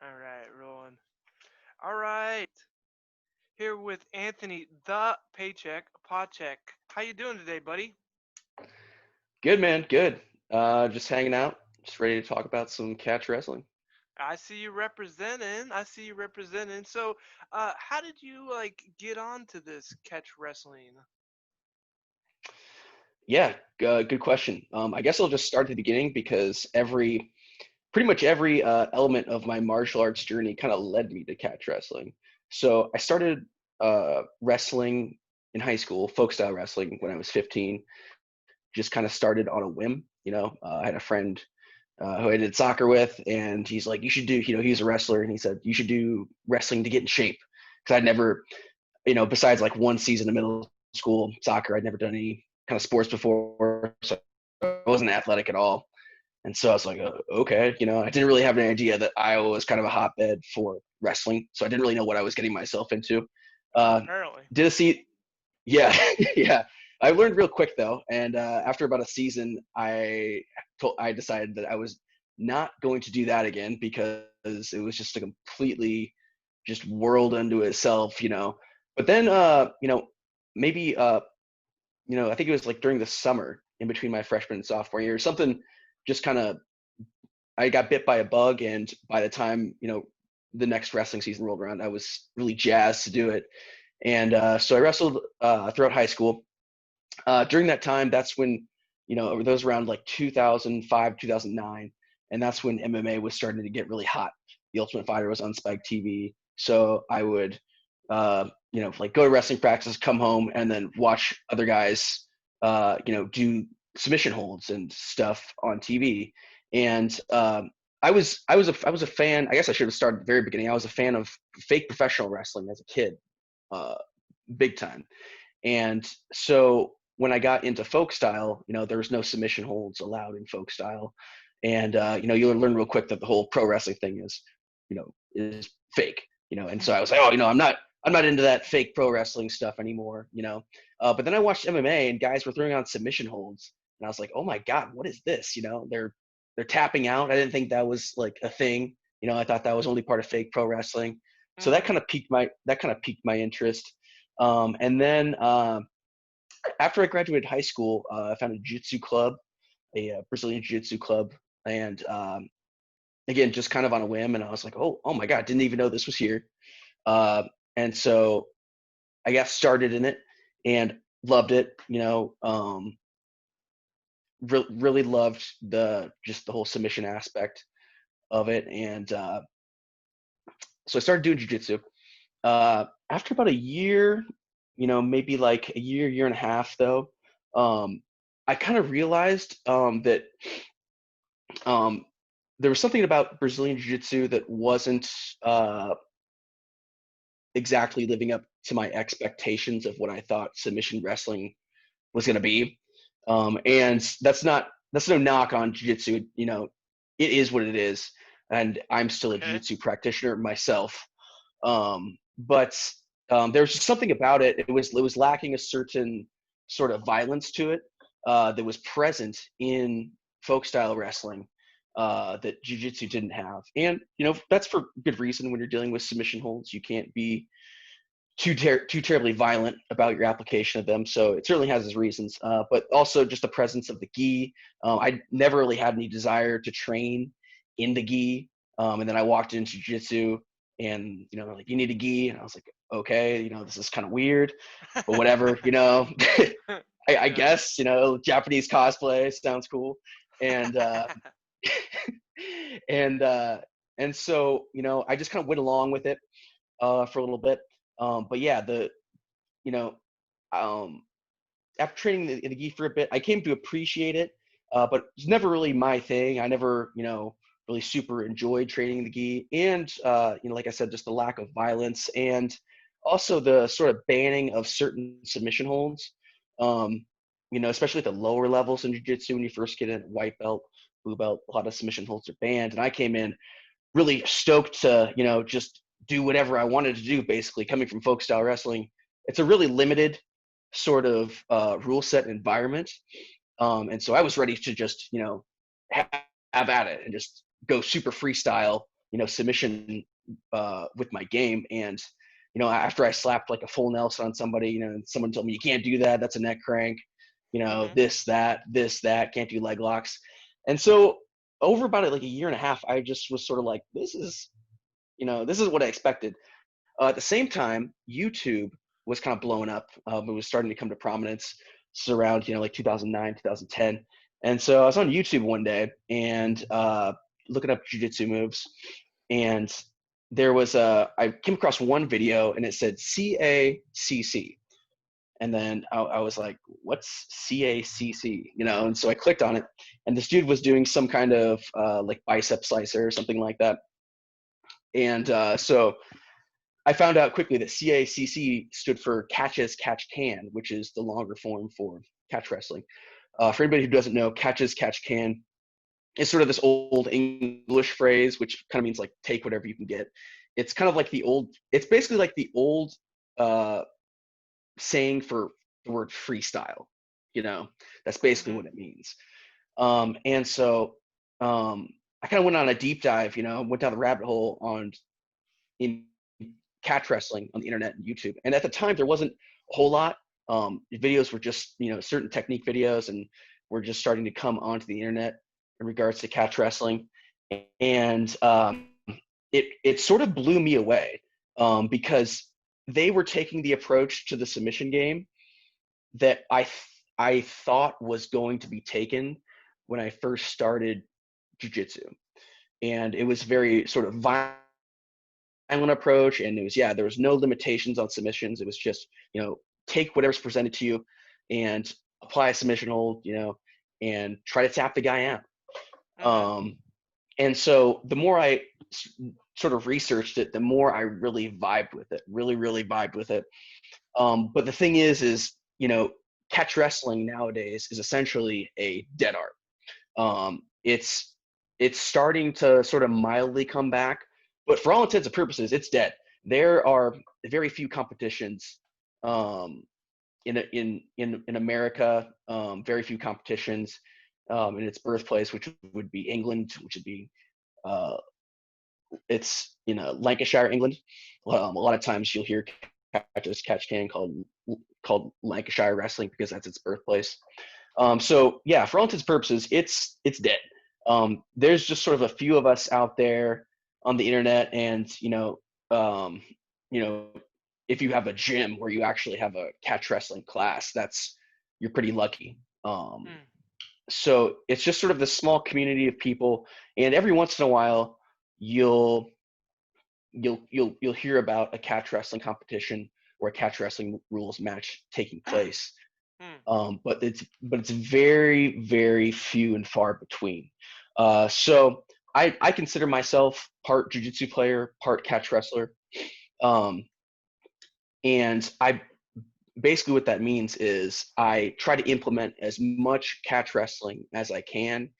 All right, rolling. All right, here with Anthony, the Paycheck Podcheck. How you doing today, buddy? Good man, good. Just hanging out, just ready to talk about some catch wrestling. I see you representing. I see you representing. So, how did you like get onto this catch wrestling? Yeah, good question. I guess I'll just start at the beginning because pretty much every element of my martial arts journey kind of led me to catch wrestling. So I started wrestling in high school, folk style wrestling, when I was 15. Just kind of started on a whim. I had a friend who I did soccer with, and he's like, "You should do." He's a wrestler, and he said, "You should do wrestling to get in shape." Because I'd never, besides like one season of middle school soccer, I'd never done any kind of sports before, so I wasn't athletic at all. And so I was like, okay, I didn't really have any idea that Iowa was kind of a hotbed for wrestling, so I didn't really know what I was getting myself into. Apparently. Did a see, yeah, yeah. I learned real quick though, and after about a season, I decided that I was not going to do that again because it was just a completely just world unto itself. But then, maybe I think it was like during the summer in between my freshman and sophomore year, something just kind of I got bit by a bug, and by the time the next wrestling season rolled around, I was really jazzed to do it. And so I wrestled throughout high school. During that time, that's when those around like 2005, 2009, and that's when MMA was starting to get really hot. The Ultimate Fighter was on Spike TV, so I would like go to wrestling practice, come home, and then watch other guys do submission holds and stuff on TV. And I was a fan. I guess I should have started at the very beginning. I was a fan of fake professional wrestling as a kid, uh, big time. And so when I got into folk style, there was no submission holds allowed in folk style. And you'll learn real quick that the whole pro wrestling thing is fake. And so I was like, oh, I'm not into that fake pro wrestling stuff anymore. But then I watched MMA, and guys were throwing on submission holds, and I was like, oh my god, what is this? They're tapping out. I didn't think that was like a thing. I thought that was only part of fake pro wrestling. So that Mm-hmm. kind of piqued my interest. And then after I graduated high school, I found a jiu-jitsu club, a Brazilian jiu-jitsu club, and again, just kind of on a whim. And I was like, oh my god, didn't even know this was here. Uh, and so I got started in it and loved it. Really loved the whole submission aspect of it. And so I started doing jiu-jitsu. After about a year, maybe like a year and a half though, um, I kind of realized that um, there was something about Brazilian Jiu-Jitsu that wasn't uh, exactly living up to my expectations of what I thought submission wrestling was going to be. And that's no knock on Jiu-Jitsu. It is what it is, and I'm still a Okay. Jiu-Jitsu practitioner myself. But there was just something about it. It was lacking a certain sort of violence to it that was present in folk style wrestling that jiu-jitsu didn't have. And that's for good reason. When you're dealing with submission holds, you can't be too terribly violent about your application of them. So it certainly has its reasons. But also just the presence of the gi. I never really had any desire to train in the gi. And then I walked into jiu-jitsu, and like, you need a gi, and I was like, okay, this is kind of weird, but whatever. I Yeah. guess Japanese cosplay sounds cool. And and and so I just kind of went along with it for a little bit. But yeah, you know um, after training the gi for a bit, I came to appreciate it, but it's never really my thing. I never really super enjoyed training the gi, and like I said, just the lack of violence, and also the sort of banning of certain submission holds. Um, especially at the lower levels in jiu-jitsu, when you first get in white belt, blue belt, a lot of submission holds are banned, and I came in really stoked to just do whatever I wanted to do. Basically, coming from folk style wrestling, it's a really limited sort of rule set environment, and so I was ready to just have at it and just go super freestyle submission with my game. And after I slapped like a full Nelson on somebody, someone told me, you can't do that, that's a neck crank, Mhm. this that can't do leg locks. And so over about like a year and a half, I just was sort of like, this is what I expected. At the same time, YouTube was kind of blowing up. It was starting to come to prominence. It's around like 2009, 2010. And so I was on YouTube one day and looking up jiu-jitsu moves, and I came across one video and it said CACC. And then I was like, what's CACC? And so I clicked on it, and this dude was doing some kind of like bicep slicer or something like that. And so I found out quickly that CACC stood for catch as catch can, which is the longer form for catch wrestling. For anybody who doesn't know, catch as catch can is sort of this old English phrase, which kind of means like take whatever you can get. It's kind of like it's basically like the old uh, saying for the word freestyle. That's basically Mhm. what it means. And so I kind of went on a deep dive, went down the rabbit hole in catch wrestling on the internet and YouTube. And at the time, there wasn't a whole lot. Videos were just, certain technique videos, and were just starting to come onto the internet in regards to catch wrestling. And it sort of blew me away because they were taking the approach to the submission game that I thought was going to be taken when I first started jiu-jitsu. And it was very sort of violent approach, and there was no limitations on submissions. It was just take whatever's presented to you and apply a submission hold, and try to tap the guy out. Mhm. um and so the more I sort of researched it, the more I really vibed with it, really vibed with it. But the thing is catch wrestling nowadays is essentially a dead art. It's starting to sort of mildly come back, but for all intents and purposes, it's dead. There are very few competitions um, in America. Very few competitions in its birthplace, which would be England, which would be uh, it's Lancashire, England. A lot of times you'll hear catch can called Lancashire wrestling because that's its birthplace. So yeah, for all intents and purposes, it's dead. There's just sort of a few of us out there on the internet, and um, you know, if you have a gym where you actually have a catch wrestling class, you're pretty lucky. Mm. So it's just sort of this small community of people, and every once in a while, you'll you'll hear about a catch wrestling competition or a catch wrestling rules match taking place. Mm. But it's very few and far between. So I consider myself part jujitsu player, part catch wrestler, um, and I basically what that means is I try to implement as much catch wrestling as I can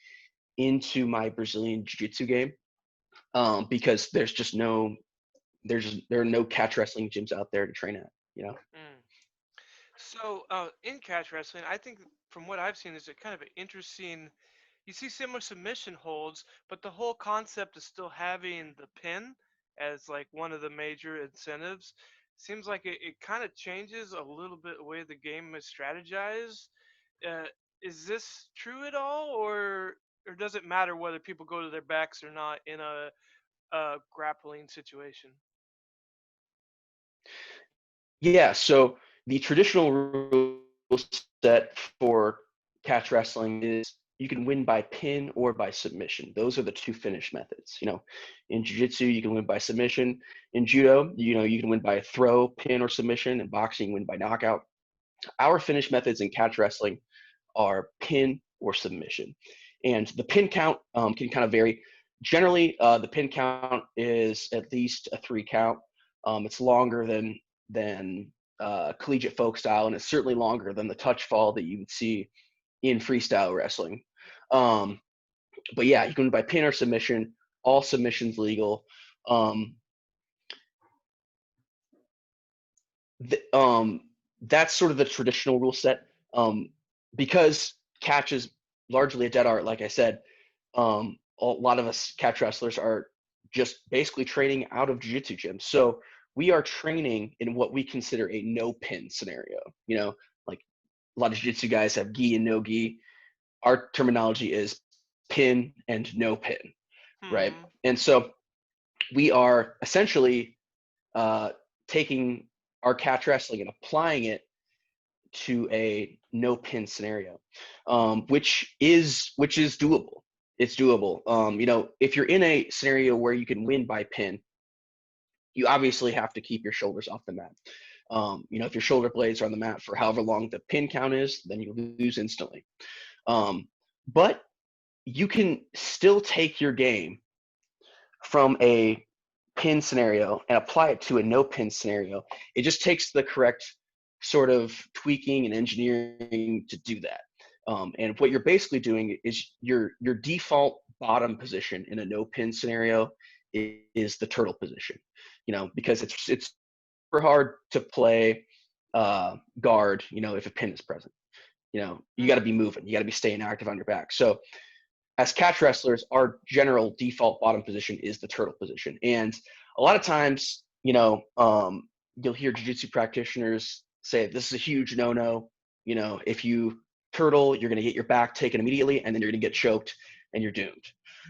into my Brazilian jiu-jitsu game, because there are no catch wrestling gyms out there to train at. Mm. So, in catch wrestling, I think from what I've seen is a kind of an interesting. You see similar submission holds, but the whole concept is still having the pin as like one of the major incentives. Seems like it kind of changes a little bit the way the game is strategized. Uh, is this true at all, or does it matter whether people go to their backs or not in a grappling situation? Yeah, so the traditional rule set for catch wrestling is you can win by pin or by submission. Those are the two finish methods. In jiu-jitsu, you can win by submission. In judo, you can win by throw, pin, or submission. In boxing, you win by knockout. Our finish methods in catch wrestling are pin or submission. And the pin count can kind of vary. Generally, the pin count is at least a 3 count. It's longer than collegiate folk style, and it's certainly longer than the touch fall that you would see in freestyle wrestling. Um, but yeah, you can by pin or submission. All submissions legal. Um, th- um, that's sort of the traditional rule set. Because catch is largely a dead art, like I said. A lot of us catch wrestlers are just basically training out of jiu-jitsu gyms. So we are training in what we consider a no pin scenario. You know, like a lot of jiu-jitsu guys have gi and no gi. Our terminology is pin and no pin, right? Hmm. And so we are essentially uh, taking our catch wrestling and applying it to a no pin scenario, which is doable. It's doable. If you're in a scenario where you can win by pin, you obviously have to keep your shoulders off the mat. If your shoulder blades are on the mat for however long the pin count is, then you lose instantly. But you can still take your game from a pin scenario and apply it to a no pin scenario. It just takes the correct sort of tweaking and engineering to do that. And what you're basically doing is your default bottom position in a no pin scenario is the turtle position. Because it's super hard to play guard. If a pin is present. You got to be Hmm. moving. You got to be staying active on your back. So as catch wrestlers, our general default bottom position is the turtle position. And a lot of times, you'll hear jiu-jitsu practitioners say this is a huge no-no. If you turtle, you're going to get your back taken immediately, and then you're going to get choked, and you're doomed,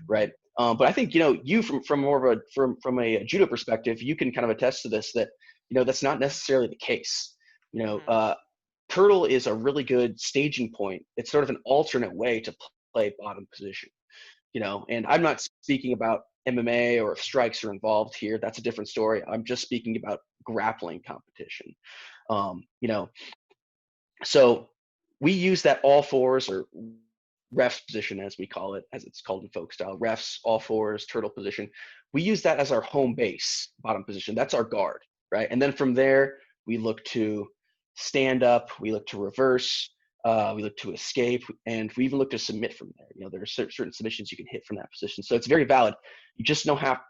right? But I think you from more of a from a judo perspective, you can kind of attest to this that that's not necessarily the case. You know, Hmm. uh, turtle is a really good staging point. It's sort of an alternate way to play bottom position. And I'm not speaking about MMA or if strikes are involved here. That's a different story. I'm just speaking about grappling competition. You know, so we use that all fours or refs position as we call it, as it's called in folk style. Refs, all fours, turtle position. We use that as our home base bottom position. That's our guard, right? And then from there, we look to stand up, we look to reverse, we look to escape, and we even look to submit from there. There are certain submissions you can hit from that position. So it's very valid. You just have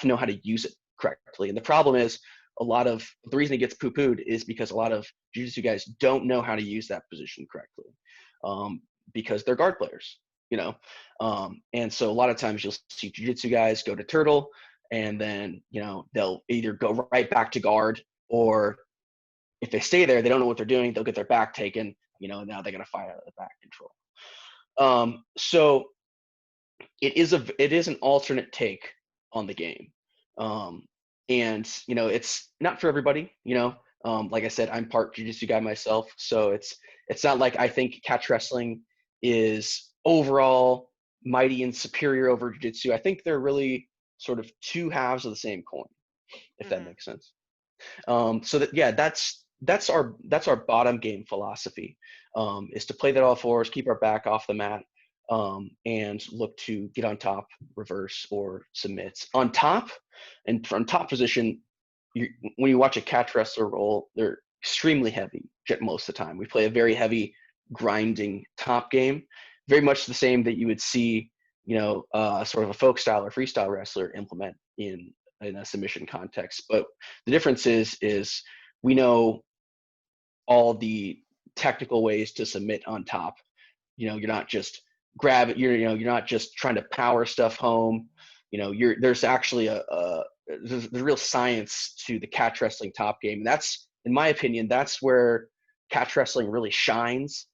to know how to use it correctly. And the problem is the reason it gets poo-pooed is because a lot of jiu-jitsu guys don't know how to use that position correctly, um, because they're guard players, and so a lot of times you'll see jiu-jitsu guys go to turtle, and then they'll either go right back to guard, or if they stay there, they don't know what they're doing. They'll get their back taken, and now they're going to fight out of the back control. So it is an alternate take on the game, um, and it's not for everybody. Like I said, I'm part jiu-jitsu guy myself, so it's not like I think catch wrestling is overall mighty and superior over jiu-jitsu. I think they're really sort of two halves of the same coin, if that Hmm. makes sense. So that yeah, that's our bottom game philosophy, is to play that all fours, keep our back off the mat, and look to get on top, reverse, or submit on top. And from top position, when you watch a catch wrestler roll, they're extremely heavy most of the time. We play a very heavy, grinding top game, very much the same that you would see, sort of a folk style or freestyle wrestler implement in a submission context. But the difference is we know all the technical ways to submit on top. You're not just grab it. You're not just trying to power stuff home. There's actually there's real science to the catch wrestling top game. And that's, in my opinion, that's where catch wrestling really shines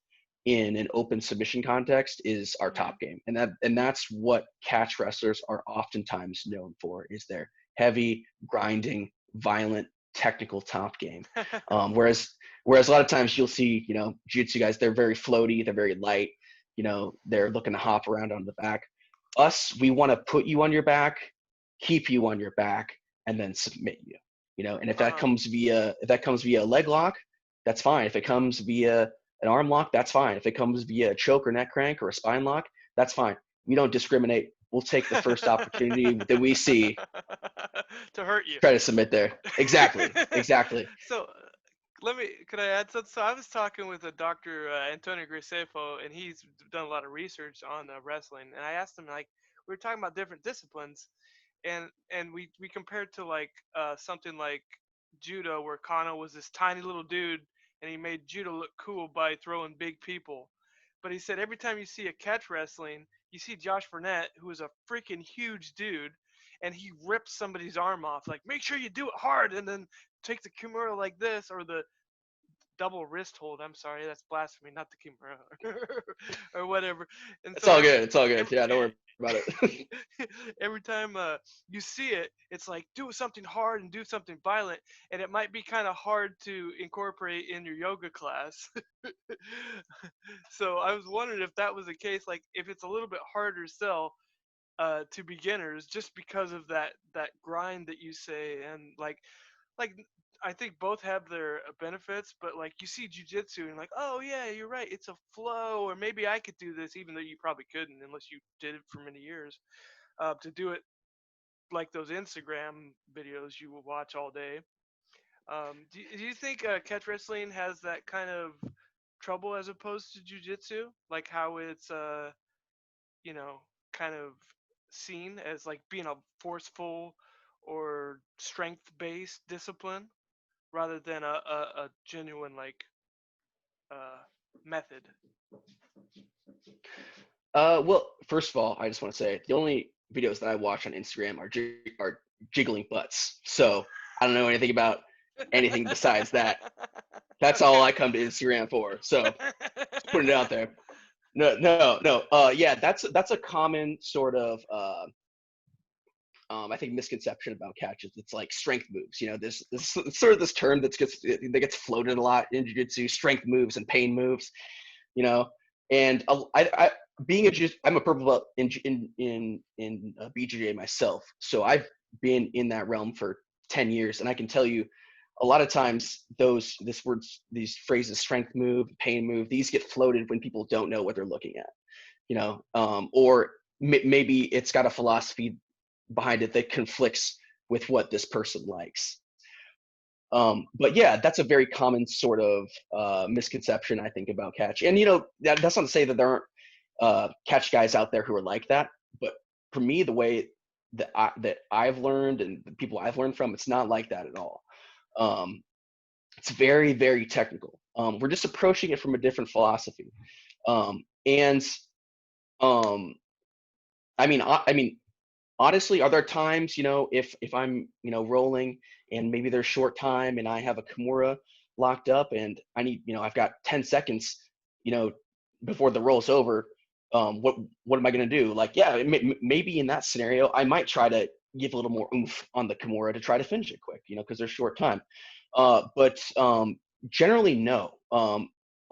in an open submission context, is our top game. And that's what catch wrestlers are oftentimes known for, is their heavy, grinding, violent, technical top game. Whereas a lot of times you'll see, jiu-jitsu guys, they're very floaty, they're very light, they're looking to hop around on the back. Us, we want to put you on your back, keep you on your back, and then submit you. And Uh, if that comes via a leg lock, that's fine. If it comes via an arm lock, that's fine. If it comes via a choke or neck crank or a spine lock, that's fine. We don't discriminate. We'll take the first opportunity that we see, to hurt you. try to submit there. Exactly. Exactly. So could I add something? So I was talking with a Dr. Antonio Grisefo, and he's done a lot of research on wrestling. And I asked him, like, we were talking about different disciplines, and we compared to like something like judo, where Kano was this tiny little dude, and he made judo look cool by throwing big people. But he said every time you see a catch wrestling, you see Josh Burnett, who is a freaking huge dude, and he rips somebody's arm off. Like, make sure you do it hard, and then take the kimura like this, or the double wrist hold. I'm sorry, that's blasphemy, not the kimura, or whatever. And It's so all good. It's all good. every Yeah, don't worry about it. every time you see it, it's like do something hard and do something violent, and it might be kind of hard to incorporate in your yoga class. So I was wondering if that was the case, like if it's a little bit harder sell to beginners just because of that grind that you say, and like I think both have their benefits, but like you see jujitsu and like, oh yeah, you're right, it's a flow, or maybe I could do this, even though you probably couldn't unless you did it for many years. To do it like those Instagram videos you will watch all day. Do you think catch wrestling has that kind of trouble as opposed to jujitsu? Like how it's you know, kind of seen as like being a forceful or strength based discipline rather than a genuine like uh, method. Well, first of all, I just want to say the only videos that I watch on Instagram are jiggling butts. So I don't know anything about anything besides that. That's all I come to Instagram for. So just putting it out there. No, no, no. Yeah, that's a common sort of I think misconception about catches. It's like strength moves. You know, this sort of this term that gets floated a lot in jiu-jitsu, strength moves and pain moves. You know, and being I'm a purple belt in BJJ myself, so I've been in that realm for 10 years, and I can tell you a lot of times these phrases, strength move, pain move, these get floated when people don't know what they're looking at, you know, or maybe it's got a philosophy behind it that conflicts with what this person likes. But yeah, that's a very common sort of misconception I think about catch. And you know, that's not to say that there aren't catch guys out there who are like that. But for me, the way that I've learned and the people I've learned from, it's not like that at all. Um, it's very very technical. We're just approaching it from a different philosophy. And um, I mean, honestly, are there times, you know, if I'm, you know, rolling and maybe there's short time and I have a Kimura locked up and I need, you know, I've got 10 seconds, you know, before the roll's over. What am I gonna do? Like, yeah, maybe in that scenario, I might try to give a little more oomph on the Kimura to try to finish it quick, you know, because there's short time. But generally, no. A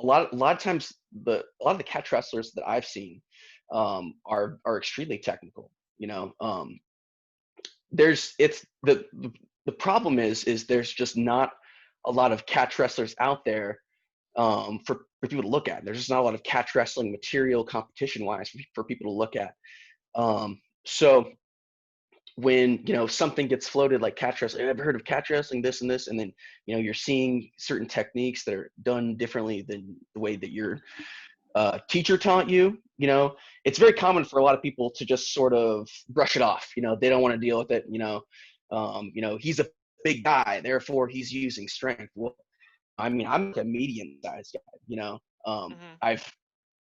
lot of times, a lot of the catch wrestlers that I've seen are extremely technical. You know, there's it's the problem is there's just not a lot of catch wrestlers out there for people to look at. There's just not a lot of catch wrestling material competition wise for people to look at. So when you know something gets floated like catch wrestling, I've heard of catch wrestling, this and this, and then you know you're seeing certain techniques that are done differently than the way that your teacher taught you. You know, it's very common for a lot of people to just sort of brush it off. You know, they don't want to deal with it. You know, he's a big guy, therefore he's using strength. Well, I mean, I'm like a medium-sized guy. You know, Hmm.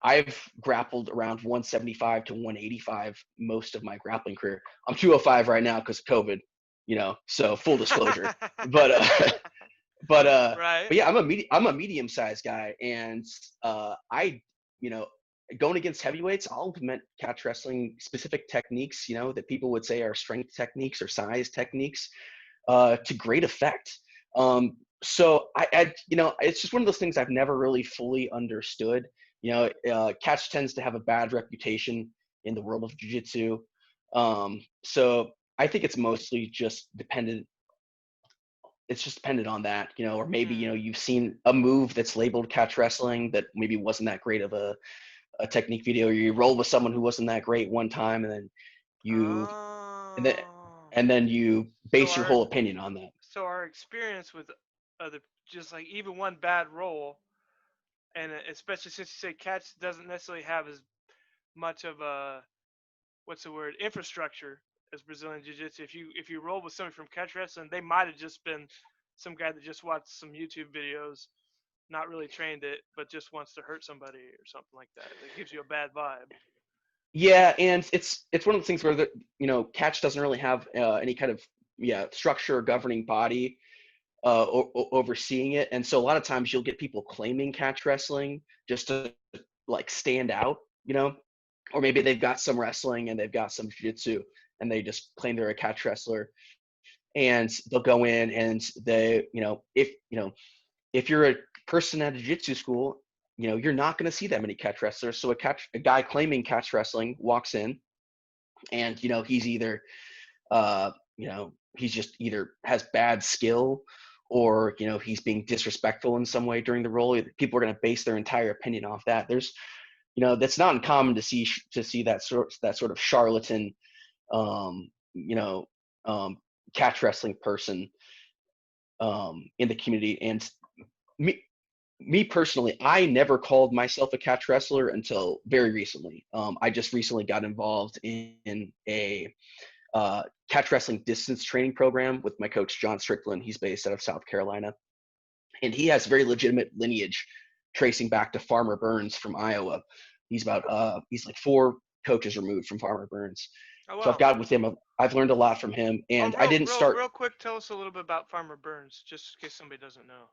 I've grappled around 175 to 185 most of my grappling career. I'm 205 right now because of COVID. You know, so full disclosure. But but uh Right. but yeah, I'm a medium sized guy, and I you know going against heavyweights, I'll implement catch wrestling specific techniques, you know, that people would say are strength techniques or size techniques to great effect. So I you know, it's just one of those things I've never really fully understood. You know, catch tends to have a bad reputation in the world of jiu-jitsu. So I think it's just dependent on that, you know, or maybe, you know, Mm. you've seen a move that's labeled catch wrestling that maybe wasn't that great of a technique video, or you roll with someone who wasn't that great one time, and then you and then Oh. and then you So base your our whole opinion on that. so our experience with other, just like even one bad roll, and especially since you say catch doesn't necessarily have as much of a, what's the word, infrastructure as Brazilian Jiu-Jitsu. If you roll with somebody from catch wrestling, they might have just been some guy that just watched some YouTube videos, not really trained it, but just wants to hurt somebody or something like that. That gives you a bad vibe. Yeah, and it's one of the things where the catch doesn't really have any kind of structure or governing body overseeing it, and so a lot of times you'll get people claiming catch wrestling just to like stand out, or maybe they've got some wrestling and they've got some jiu-jitsu and they just claim they're a catch wrestler, and they'll go in and they if you're a person at a jiu-jitsu school, you're not going to see that many catch wrestlers. So a guy claiming catch wrestling walks in, and he's either he's just either has bad skill, or he's being disrespectful in some way during the role. People are going to base their entire opinion off that. There's that's not uncommon to see that sort of charlatan, um, you know, um, catch wrestling person in the community. And me, me personally, I never called myself a catch wrestler until very recently. I just recently got involved in a catch wrestling distance training program with my coach John Strickland. He's based out of South Carolina, and he has very legitimate lineage tracing back to Farmer Burns from Iowa. He's like four coaches removed from Farmer Burns. Oh So I've wow. got with him. I've learned a lot from him, Oh, and I real, didn't real, start. real quick. Tell us a little bit about Farmer Burns, just in case somebody doesn't know.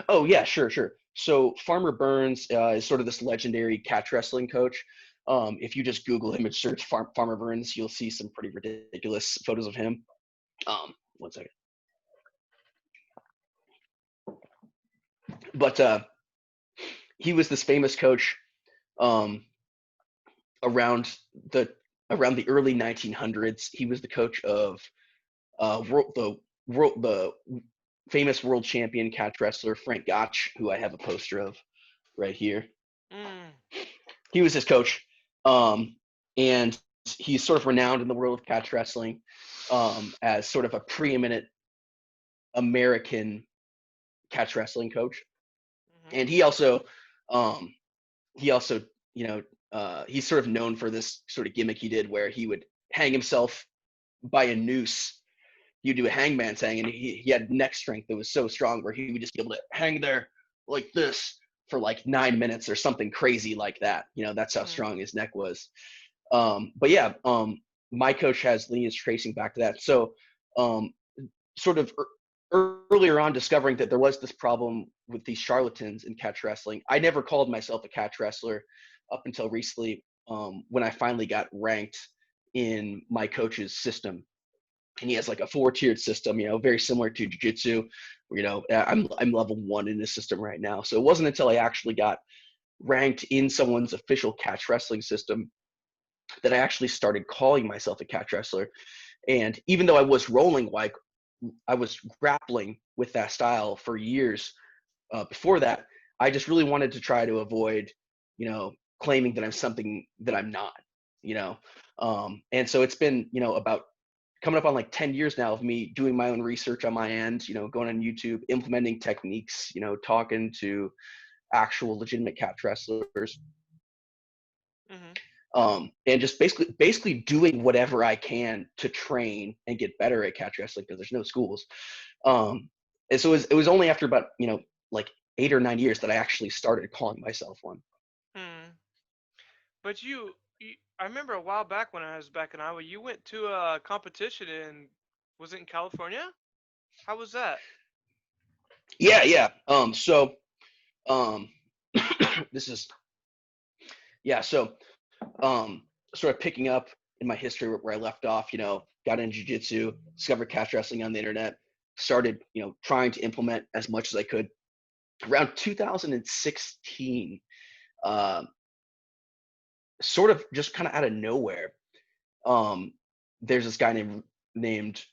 Oh yeah, sure, sure. So Farmer Burns is sort of this legendary catch wrestling coach. If you just Google him and search Farmer Burns, you'll see some pretty ridiculous photos of him. One second. But he was this famous coach um, around the around the early 1900s. He was the coach of the famous world champion catch wrestler Frank Gotch, who I have a poster of right here. Mm. He was his coach, and he's sort of renowned in the world of catch wrestling as sort of a preeminent American catch wrestling coach. Mhm. And um, he also, he's sort of known for this sort of gimmick he did where he would hang himself by a noose. He'd do a hangman's hang, and he had neck strength that was so strong where he would just be able to hang there like this for like 9 minutes or something crazy like that. That's how Mhm. strong his neck was. But yeah, my coach has lineage tracing back to that. So, um, sort of earlier on, discovering that there was this problem with these charlatans in catch wrestling, I never called myself a catch wrestler up until recently, when I finally got ranked in my coach's system. And he has like a four-tiered system, very similar to jiu-jitsu. I'm level 1 in this system right now. So it wasn't until I actually got ranked in someone's official catch wrestling system that I actually started calling myself a catch wrestler. And even though I was rolling like I was grappling with that style for years before that, I just really wanted to try to avoid, claiming that I'm something that I'm not, you know. And so it's been, about coming up on like 10 years now of me doing my own research on my end, going on YouTube, implementing techniques, talking to actual legitimate catch wrestlers, Mhm. and just basically doing whatever I can to train and get better at catch wrestling because there's no schools. And so it was only after about like 8 or 9 years that I actually started calling myself one. Mhm. But I remember a while back when I was back in Iowa, you went to a competition in, was it in California? How was that? Yeah, yeah. Um, this is yeah. So sort of picking up in my history where I left off. Got into jiu-jitsu, discovered catch wrestling on the internet, started trying to implement as much as I could. Around 2016, uh, sort of just kind of out of nowhere, um, there's this guy named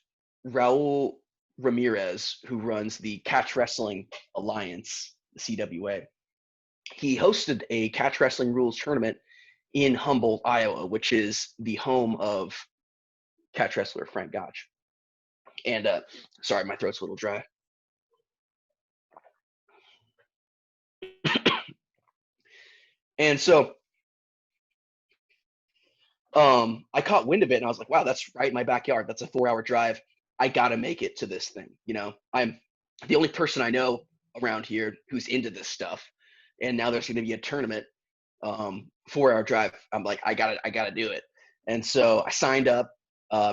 Raul Ramirez who runs the Catch Wrestling Alliance, the CWA. He hosted a catch wrestling rules tournament in Humboldt, Iowa, which is the home of catch wrestler Frank Gotch. And sorry, my throat's a little dry. And so I caught wind of it, and I was like, wow, that's right in my backyard. That's a 4-hour drive. I gotta make it to this thing. I'm the only person I know around here who's into this stuff, and now there's going to be a tournament. 4 hour drive. I'm like, I gotta do it. And so I signed up,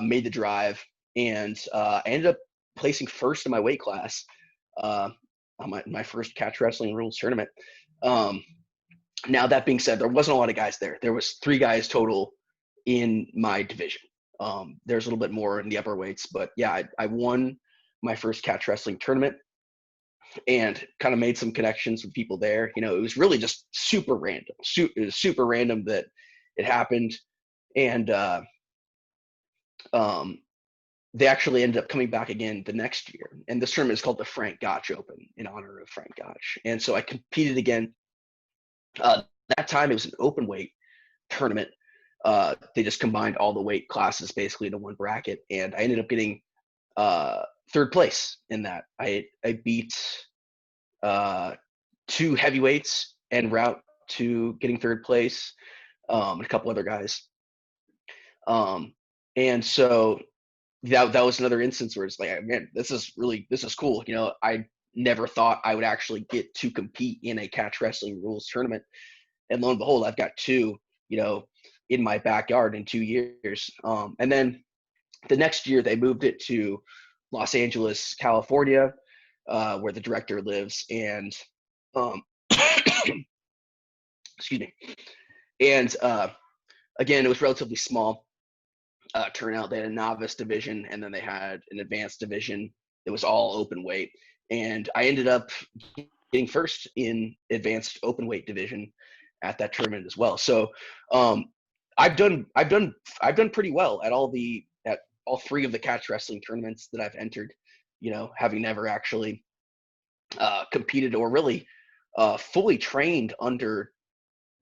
made the drive, and I ended up placing first in my weight class uh, on my first catch wrestling rules tournament. Um, Now that being said, there wasn't a lot of guys there. There was 3 guys total in my division. There's a little bit more in the upper weights, but yeah, I won my first catch wrestling tournament and kind of made some connections with people there. You know, it was really just super random. It was super random that it happened, and um, they actually ended up coming back again the next year. And this tournament is called the Frank Gotch Open in honor of Frank Gotch. And so I competed again. Uh, that time it was an open weight tournament. They just combined all the weight classes basically into one bracket, and I ended up getting uh, third place in that. I beat uh, 2 heavyweights en route to getting third place, and a couple other guys. Um, and so that was another instance where it's like, man, this is cool. You know, I never thought I would actually get to compete in a catch wrestling rules tournament, and lo and behold, I've got 2, you know, in my backyard in 2 years. And then the next year they moved it to Los Angeles, California, where the director lives, and um, excuse me. And again, it was relatively small turnout. They had a novice division, and then they had an advanced division that was all open weight. And I ended up getting first in advanced open weight division at that tournament as well. So um, I've done pretty well at all 3 of the catch wrestling tournaments that I've entered. You know, having never actually competed or really fully trained under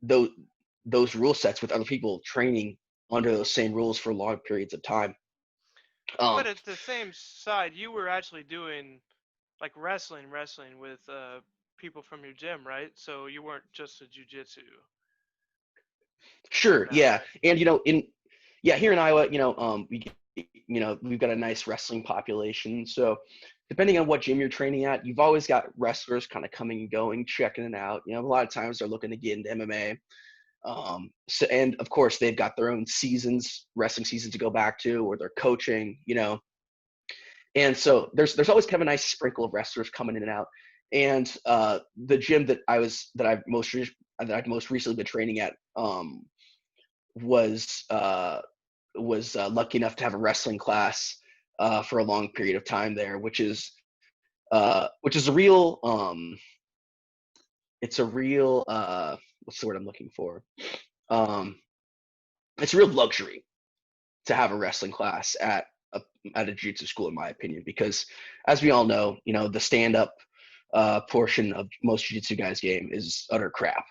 those rule sets with other people training under those same rules for long periods of time. But Um, at the same side, you were actually doing like wrestling with people from your gym, right? So you weren't just a jujitsu sure, yeah, fanatic. and here in Iowa, we've got a nice wrestling population. So depending on what gym you're training at, you've always got wrestlers kind of coming and going, checking it out. You know, a lot of times they're looking to get into MMA. So, and of course, they've got their own seasons, wrestling seasons to go back to, or they're coaching. You know, and so there's always kind of a nice sprinkle of wrestlers coming in and out. And the gym that I've most recently been training at was lucky enough to have a wrestling class for a long period of time there, which is a real it's a real what's the word I'm looking for? Um, it's a real luxury to have a wrestling class a at a jiu-jitsu school, in my opinion, because as we all know, you know, the stand-up portion of most jiu-jitsu guys' game is utter crap.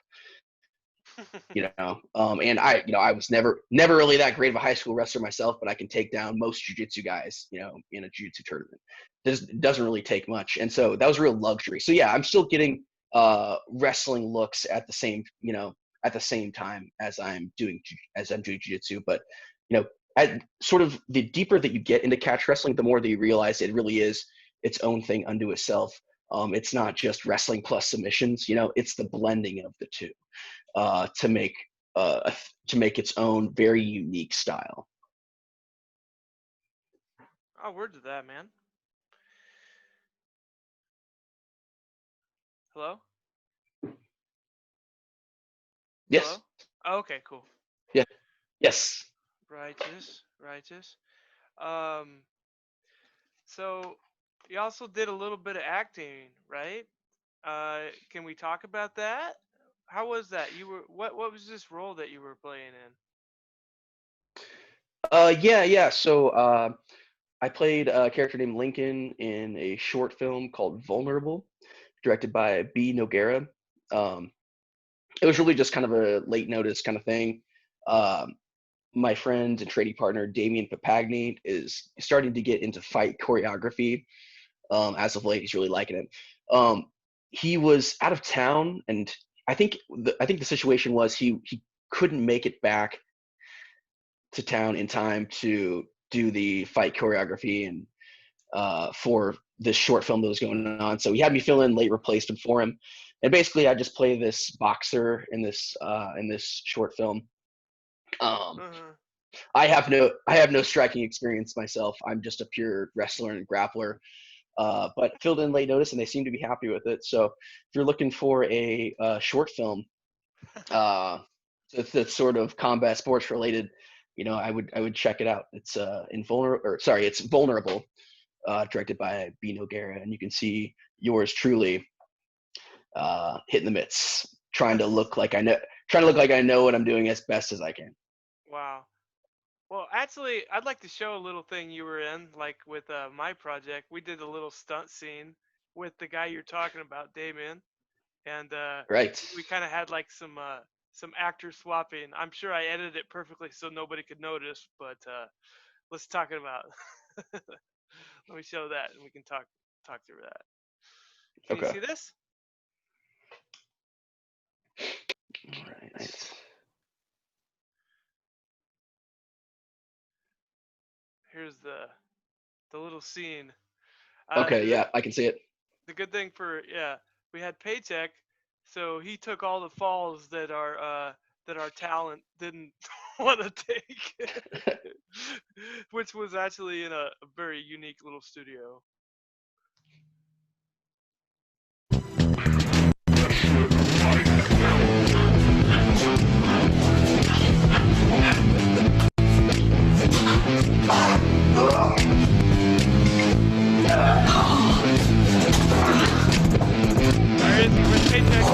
You know, and I was never really that great of a high school wrestler myself, but I can take down most jiu-jitsu guys, you know, in a jiu-jitsu tournament. This doesn't really take much, and so that was a real luxury. So yeah, I'm still getting wrestling looks at the same, at the same time as I'm doing jiu-jitsu. But you know, at sort of the deeper that you get into catch wrestling, the more that you realize it really is its own thing unto itself. It's not just wrestling plus submissions, you know, it's the blending of the two uh, to make uh, to make its own very unique style. Oh, word to that, man. Hello? Yes. Hello? Oh, okay, cool. Yeah. Yes. Righteous, righteous. Um, so you also did a little bit of acting, right? Can we talk about that? How was that? What was this role that you were playing in? Yeah. So I played a character named Lincoln in a short film called Vulnerable, directed by B. Noguera. Um, it was really just kind of a late notice kind of thing. Um, my friend and trading partner Damian Papagni is starting to get into fight choreography as of late. He's really liking it. Um, he was out of town, and I think the situation was he couldn't make it back to town in time to do the fight choreography and for this short film that was going on. So he had me fill in late replacement for him. And basically, I just play this boxer in this short film. Um, Uh-huh. I have no striking experience myself. I'm just a pure wrestler and grappler. But filled in late notice, and they seem to be happy with it. So if you're looking for a short film uh, that's sort of combat sports related, I would check it out. It's invulnerable, or sorry, it's vulnerable, directed by Bino Guerra, and you can see yours truly hitting the mitts, trying to look like I know what I'm doing as best as I can. Wow. Well, actually, I'd like to show a little thing you were in, like with my project. We did a little stunt scene with the guy you're talking about, Damien, and Right. we kind of had like some actor swapping. I'm sure I edited it perfectly so nobody could notice, but let's talk about. Let me show that, and we can talk through that. Can you Okay. see this? All right. Nice. Here's the little scene. Okay. The Yeah, I can see it. the good thing for yeah, we had Paycheck, so he took all the falls that our talent didn't want to take, which was actually in a very unique little studio. Where is he? Where's Paycheck?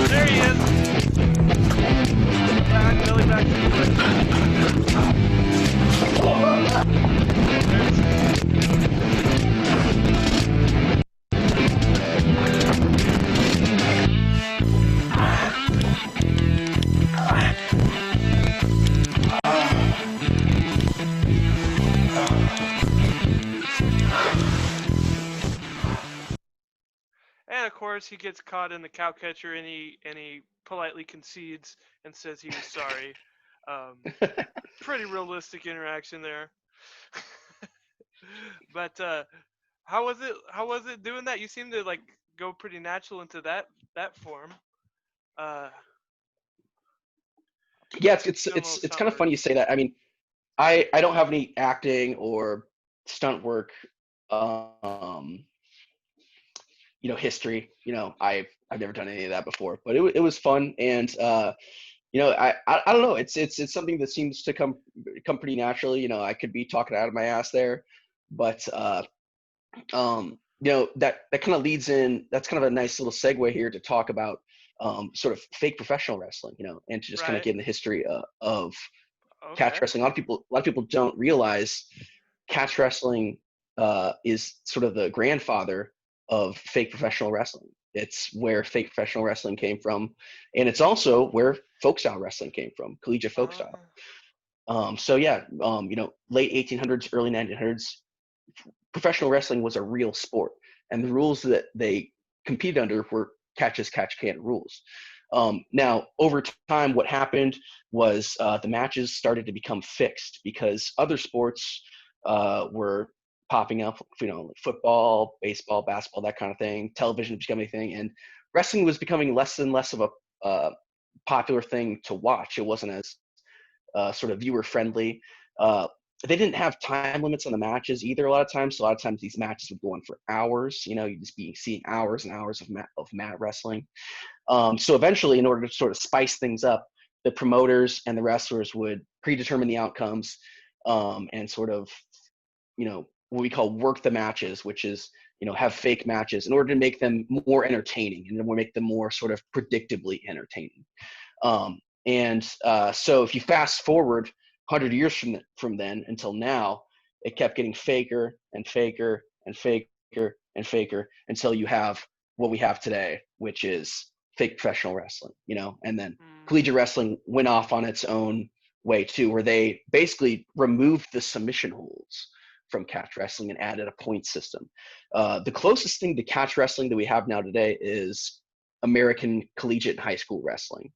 There he is. Back, belly back suplex. There's And of course, he gets caught in the cow catcher, and he politely concedes and says he was sorry. Um, Pretty realistic interaction there. But how was it? How was it doing that? You seem to like go pretty natural into that form. Uh, Yeah, Doing a little it's stunt kind of work. funny you say that. I mean, I don't have any acting or stunt work, um, history. I've never done any of that before, but it was fun, and I don't know. It's something that seems to come pretty naturally. I could be talking out of my ass there, but that kind of leads in. That's kind of a nice little segue here to talk about sort of fake professional wrestling. And to just kind of Right. get in the history of catch Okay. wrestling. A lot of people don't realize catch wrestling is sort of the grandfather of fake professional wrestling. It's where fake professional wrestling came from, and it's also where folk style wrestling came from, collegiate folk style. Uh, So yeah, late 1800s, early 1900s, professional wrestling was a real sport, and the rules that they competed under were catch as catch can rules. Now, over time, what happened was the matches started to become fixed because other sports were popping up, like football, baseball, basketball, that kind of thing. Television was becoming a thing, and wrestling was becoming less and less of a popular thing to watch. It wasn't as sort of viewer friendly. Uh, they didn't have time limits on the matches either. A lot of times, so a lot of times these matches would go on for hours. You'd just be seeing hours and hours of mat wrestling. So eventually, in order to sort of spice things up, the promoters and the wrestlers would predetermine the outcomes and sort of, what we call work the matches, which is, have fake matches in order to make them more entertaining and then we'll make them more sort of predictably entertaining. So if you fast forward 100 years from then until now, it kept getting faker and faker and faker and faker until you have what we have today, which is fake professional wrestling, and then mm, collegiate wrestling went off on its own way too, where they basically removed the submission holds from catch wrestling and added a point system. The closest thing to catch wrestling that we have now today is American collegiate high school wrestling.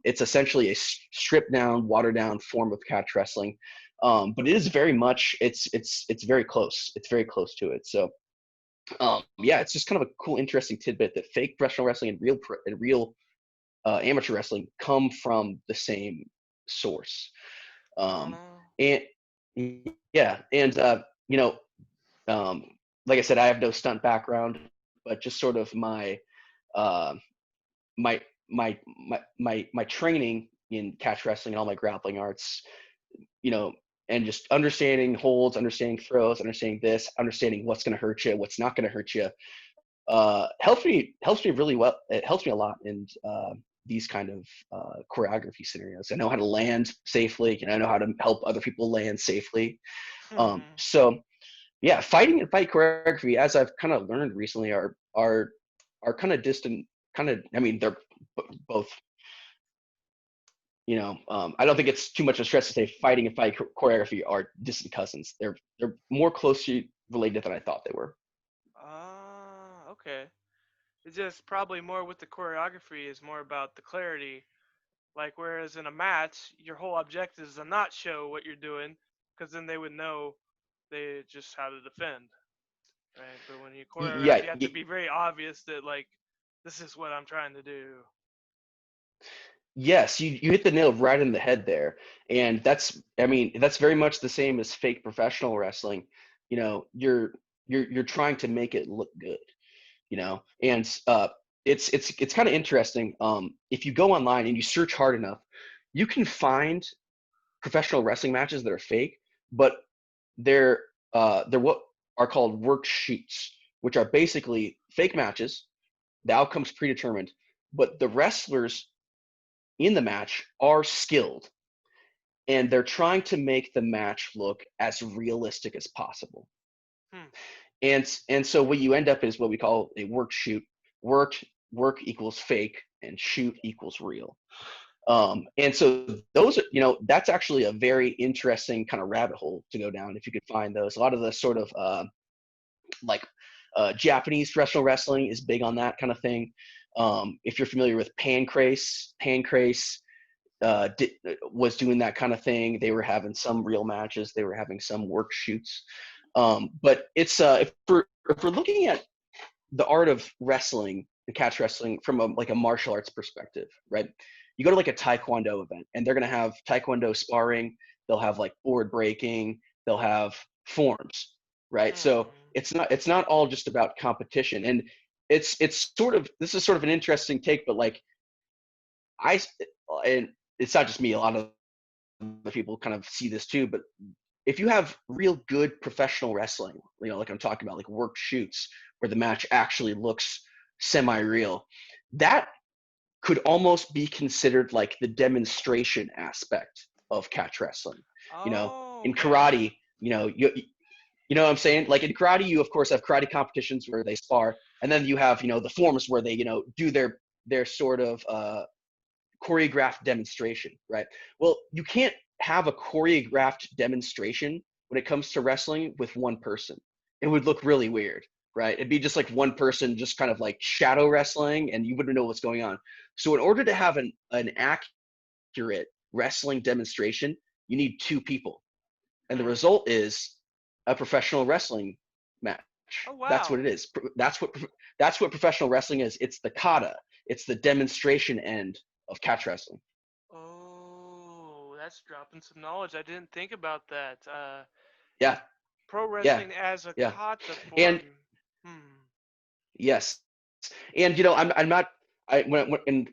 It's essentially a stripped down, watered down form of catch wrestling, but it is very much it's very close. It's very close to it. So yeah, it's just kind of a cool, interesting tidbit that fake professional wrestling and real amateur wrestling come from the same source. Um, Oh. and yeah, and you know, um, like I said, I have no stunt background, but just sort of uh, my my training in catch wrestling and all my grappling arts, you know, and just understanding holds, understanding throws, understanding this, understanding what's going to hurt you, what's not going to hurt you, helps me really well. It helps me a lot in these kind of choreography scenarios. I know how to land safely, and I know how to help other people land safely. Hmm. So yeah, fighting and fight choreography, as I've kind of learned recently, are kind of distant. Kind of, I mean, they're both. I don't think it's too much of a stress to say fighting and fight choreography are distant cousins. They're more closely related than I thought they were. Ah, okay. It's just probably more with the choreography is more about the clarity. Like whereas in a match, your whole objective is to not show what you're doing, because then they would know they just how to defend, right? But when you choreograph, Yeah, you have to be very obvious that like this is what I'm trying to do. yes, you hit the nail right in the head there. And that's, I mean, that's very much the same as fake professional wrestling. You know, you're trying to make it look good, And it's kind of interesting. If you go online and you search hard enough, you can find professional wrestling matches that are fake, but they're what are called worksheets, which are basically fake matches, the outcome's predetermined, but the wrestlers in the match are skilled, and they're trying to make the match look as realistic as possible. Hmm. And so what you end up is what we call a work shoot. Work work equals fake, and shoot equals real. And so those are, that's actually a very interesting kind of rabbit hole to go down if you could find those. A lot of the sort of like Japanese professional wrestling is big on that kind of thing. If you're familiar with Pancrase was doing that kind of thing. They were having some real matches. They were having some work shoots. But it's if we're looking at the art of wrestling and catch wrestling from like a martial arts perspective, right? You go to like a taekwondo event, and they're gonna have taekwondo sparring. They'll have like board breaking. They'll have forms, right? So Hmm. it's not all just about competition. And it's sort of this is sort of an interesting take, but like I and it's not just me. A lot of other people kind of see this too. But if you have real good professional wrestling, like I'm talking about, like work shoots where the match actually looks semi-real, that could almost be considered like the demonstration aspect of catch wrestling. You know, Oh, in okay. karate, you know what I'm saying? Like in karate, you of course have karate competitions where they spar, and then you have the forms where they do their sort of choreographed demonstration, right? Well, you can't have a choreographed demonstration when it comes to wrestling with one person. It would look really weird, right? It'd be just like one person just kind of like shadow wrestling, and you wouldn't know what's going on. So in order to have an accurate wrestling demonstration, you need two people. And the Hmm. result is a professional wrestling match. Oh That's what wow. it is. That's what professional wrestling is. It's the kata. It's the demonstration end of catch wrestling. Oh, that's dropping some knowledge. I didn't think about that. Yeah, Pro yeah, wrestling as a yeah. kata And form. Hmm. yes, and I'm not. And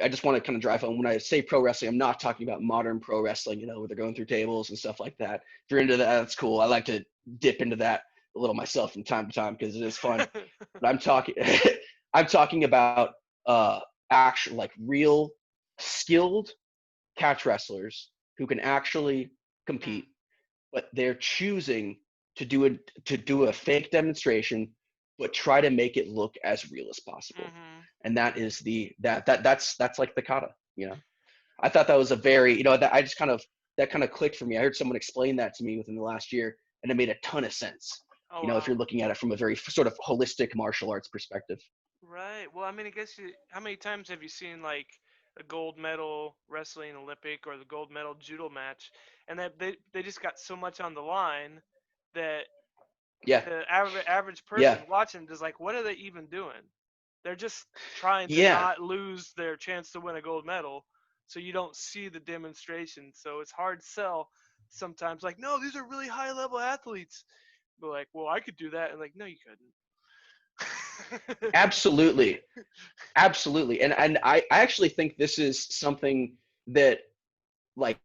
I just want to kind of drive home when I say pro wrestling. I'm not talking about modern pro wrestling. Where they're going through tables and stuff like that. If you're into that, that's cool. I like to dip into that a little myself from time to time because it is fun. But I'm talking, I'm talking about actual, like real skilled catch wrestlers who can actually Hmm. compete, but they're choosing to do a fake demonstration, but try to make it look as real as possible. Mm-hmm. And that is that's like the kata. I thought that was a very that I just kind of that kind of clicked for me. I heard someone explain that to me within the last year, and it made a ton of sense. Oh If wow. you're looking at it from a very sort of holistic martial arts perspective. Right. Well, I mean, I guess how many times have you seen like a gold medal wrestling Olympic or the gold medal judo match, and that they just got so much on the line that Yeah. the average Yeah. person watching is like, what are they even doing? They're just trying to Yeah. not lose their chance to win a gold medal, so you don't see the demonstration. So it's hard to sell sometimes. Like, no, these are really high level athletes. But like, well, I could do that, and like, no, you couldn't. Absolutely. Absolutely. And I actually think this is something that, like,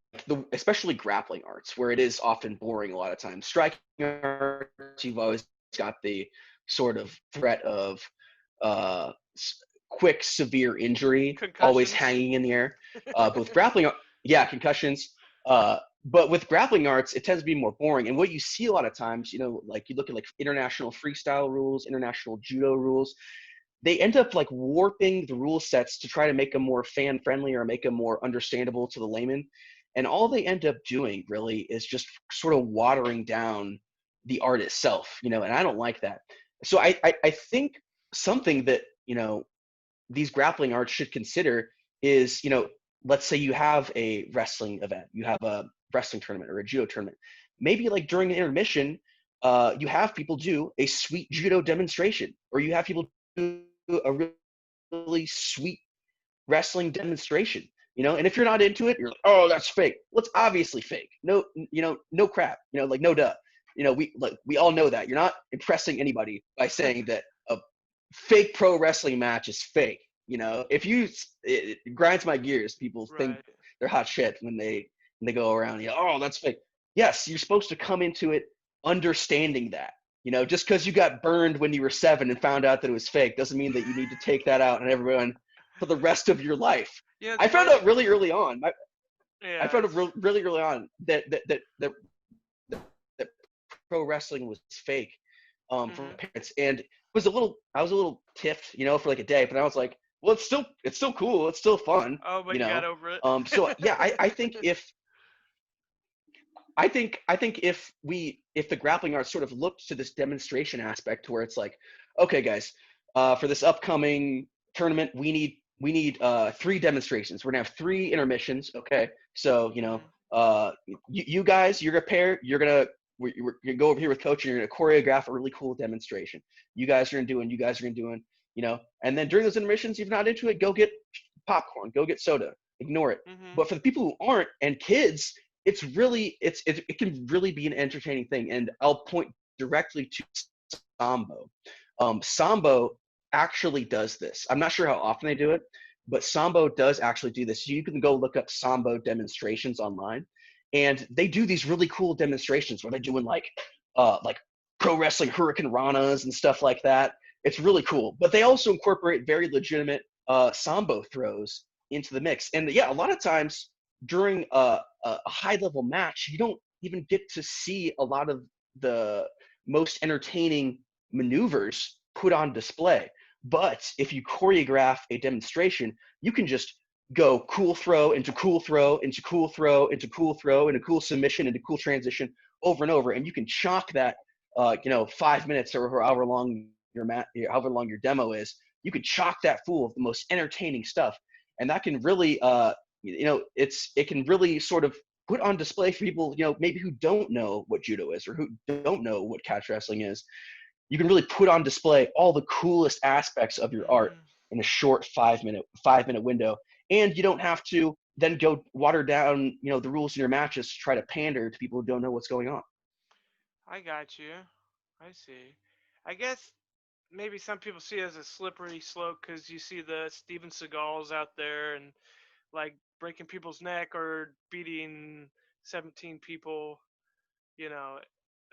especially grappling arts, where it is often boring a lot of times. Striking arts, you've always got the sort of threat of uh, quick severe injury always Concussions. hanging in the air. But with grappling, yeah, concussions. But with grappling arts, it tends to be more boring. And what you see a lot of times, like you look at like international freestyle rules, international judo rules, they end up like warping the rule sets to try to make them more fan friendly or make them more understandable to the layman. And all they end up doing really is just sort of watering down the art itself, and I don't like that. So I think something that, these grappling arts should consider is, let's say you have a wrestling event, you have a wrestling tournament or a judo tournament. Maybe like during the intermission, you have people do a sweet judo demonstration, or you have people do a really sweet wrestling demonstration. And if you're not into it, you're like, oh, that's fake. Well, it's obviously fake. No, no crap. Like, no duh. We all know that you're not impressing anybody by saying that a fake pro wrestling match is fake. If it grinds my gears. People think Right. they're hot shit when they go around. Oh, that's fake. Yes, you're supposed to come into it understanding that. Just because you got burned when you were 7 and found out that it was fake doesn't mean that you need to take that out on everyone for the rest of your life. It's I found funny. out really early on. I Yeah, found out it's really early on that pro wrestling was fake, from hmm parents, and I was a little tiffed, for like a day, but I was like, well, it's still cool, it's still fun, oh, but you you got know. over it. So yeah, I think if if the grappling arts sort of looked to this demonstration aspect, where it's like, okay, guys, for this upcoming tournament, we need 3 demonstrations. We're gonna have 3 intermissions. Okay, so hmm you guys, you're gonna pair. We're gonna go over here with coach, and you're gonna choreograph a really cool demonstration. You guys are gonna do, and you guys are gonna do, and then during those intermissions, if you're not into it, go get popcorn, go get soda, ignore it. hmm But for the people who aren't, and kids, it can really be an entertaining thing. And I'll point directly to Sambo. Sambo actually does this. I'm not sure how often they do it, but Sambo does actually do this. You can go look up Sambo demonstrations online, and they do these really cool demonstrations where they're doing like pro wrestling hurricane ranas and stuff like that. It's really cool. But they also incorporate very legitimate Sambo throws into the mix. And yeah, a lot of times during a high level match, you don't even get to see a lot of the most entertaining maneuvers put on display. But if you choreograph a demonstration, you can just go cool throw into cool throw into cool throw into cool throw into cool submission into cool transition over and over, and you can chalk that 5 minutes or however long your demo is. You can chalk that full of the most entertaining stuff, and that can really it can really sort of put on display for people, maybe who don't know what judo is or who don't know what catch wrestling is. You can really put on display all the coolest aspects of your art hmm in a short 5-minute window, and you don't have to then go water down the rules in your matches to try to pander to people who don't know what's going on. I got you. I see. I guess maybe some people see it as a slippery slope because you see the Steven Seagals out there and like breaking people's neck or beating 17 people, you know,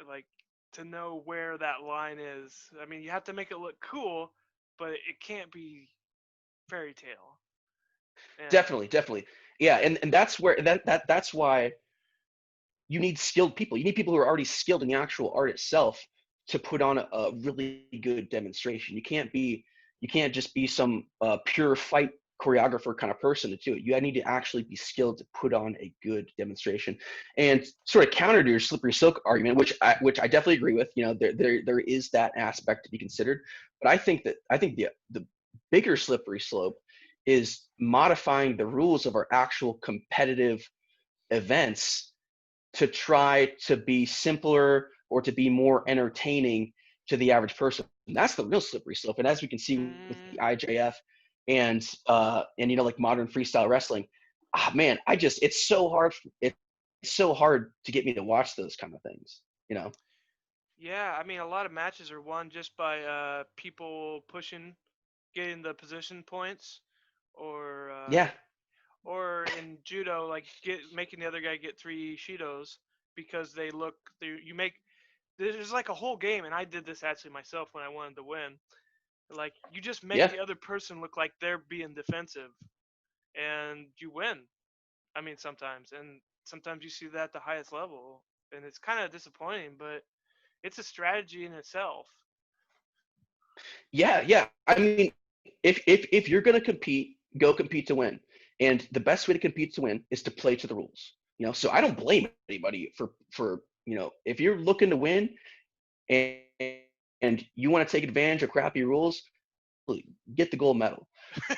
like to know where that line is. I mean, you have to make it look cool, but it can't be fairy tale. And Definitely, yeah, and that's where that's why you need skilled people. You need people who are already skilled in the actual art itself to put on a really good demonstration. You can't just be some pure fight choreographer kind of person to do it. You need to actually be skilled to put on a good demonstration. And sort of counter to your slippery silk argument, which I definitely agree with. There is that aspect to be considered, but I think the bigger slippery slope is modifying the rules of our actual competitive events to try to be simpler or to be more entertaining to the average person. That's the real slippery slope. And as we can see with Mm, the IJF and like modern freestyle wrestling, man, it's so hard. It's so hard to get me to watch those kind of things. You know? yeah, I mean, a lot of matches are won just by people pushing, getting the position points, or Yeah, in judo, like making the other guy get three shidos because you make there's like a whole game, and I did this actually myself when I wanted to win. Like you just make yeah, the other person look like they're being defensive, and you win. I mean, sometimes you see that at the highest level, and it's kind of disappointing, but it's a strategy in itself. yeah, yeah. I mean, if you're gonna compete, go compete to win. And the best way to compete to win is to play to the rules. So I don't blame anybody for if you're looking to win and and you want to take advantage of crappy rules, get the gold medal.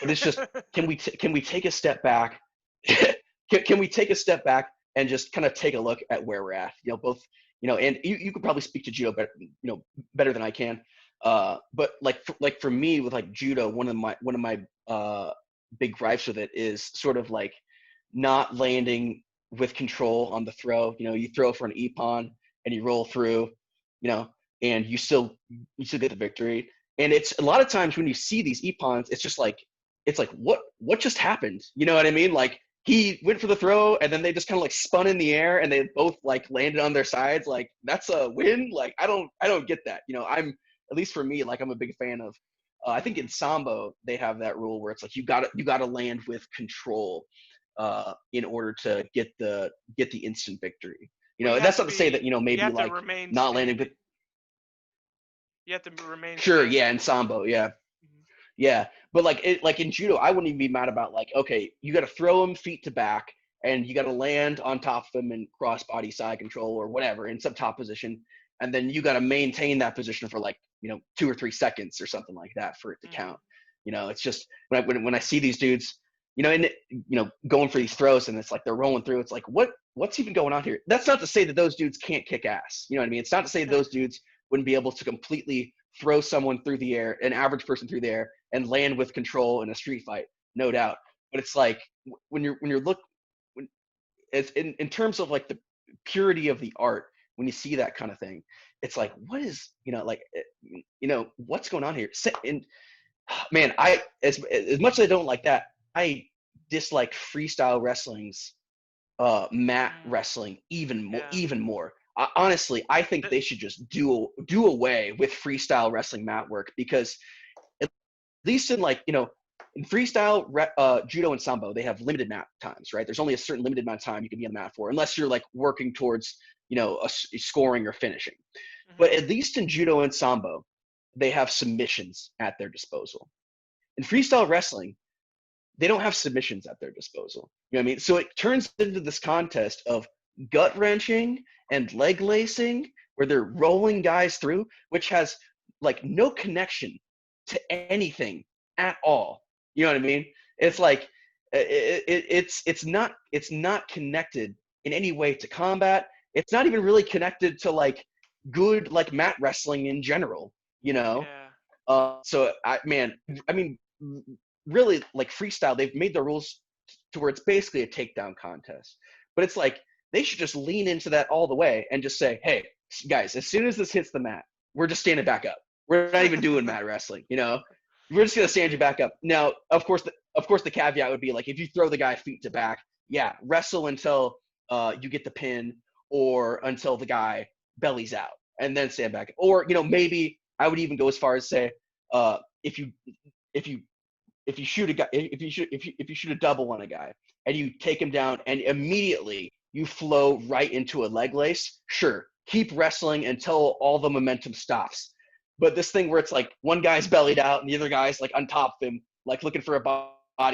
But it's just, can we take a step back? Can we take a step back and just kind of take a look at where we're at? Both, and you could probably speak to judo better, better than I can. But like for me with like judo, one of my big gripes with it is sort of like not landing with control on the throw. You throw for an ippon and you roll through, you know, and you still get the victory. And it's a lot of times when you see these ippons, it's like what just happened? You know what I mean? Like he went for the throw and then they just kind of like spun in the air and they both like landed on their sides. Like that's a win. Like I don't get that. I'm, at least for me, like I'm a big fan of. I think in Hmm. sambo they have that rule where it's like you got to land with control in order to get the instant victory. Well, That's not to say that you maybe have to like remain not landing with. standing. You have to remain Sure, yeah, standing. in sambo, yeah. Hmm. Yeah, but like in judo, I wouldn't even be mad about like, okay, you got to throw him feet to back, and you got to land on top of him and cross body side control or whatever in some top position, and then you got to maintain that position for like 2 or 3 seconds or something like that for it to Hmm. count. It's just when I see these dudes, going for these throws and it's like they're rolling through. It's like what's even going on here? That's not to say that those dudes can't kick ass. You know what I mean? It's not to say that those dudes wouldn't be able to completely throw someone through the air, an average person through the air, and land with control in a street fight, no doubt. But it's like when you're when it's in terms of like the purity of the art, when you see that kind of thing, it's like what is like what's going on here? And man, as much as I don't like that, I dislike freestyle wrestling's mat Mm, wrestling even more. yeah. Even more. Honestly, I think Th- they should just do away with freestyle wrestling mat work because at least in in freestyle judo and sambo, they have limited mat times, right? There's only a certain limited amount of time you can be on the mat for, unless you're like working towards scoring or finishing. But mhm. at least in judo and sambo, they have submissions at their disposal. In freestyle wrestling, they don't have submissions at their disposal. You know what I mean? So it turns into this contest of gut wrenching and leg lacing where they're rolling guys through, which has like no connection to anything at all. You know what I mean? It's Mhm. like it's not connected in any way to combat. It's not even really connected to like good like mat wrestling in general. You know, Yeah. so I mean, really, like freestyle, they've made the rules to where it's basically a takedown contest. But it's like they should just lean into that all the way and just say, "Hey, guys, as soon as this hits the mat, we're just standing back up. We're not even doing mat wrestling. We're just gonna stand you Okay. back up." Now, of course, the caveat would be like if you throw the guy feet to back, yeah, wrestle until you get the pin or until the guy bellies out, and then stand back. Or maybe I would even go as far as say, if you if you if you shoot a guy, if you shoot a double on a guy and you take him down and immediately you flow right into a leg lace, sure, keep wrestling until all the momentum stops. But this thing where it's like one guy's bellied out and the other guy's like on top of him, like looking for a body lock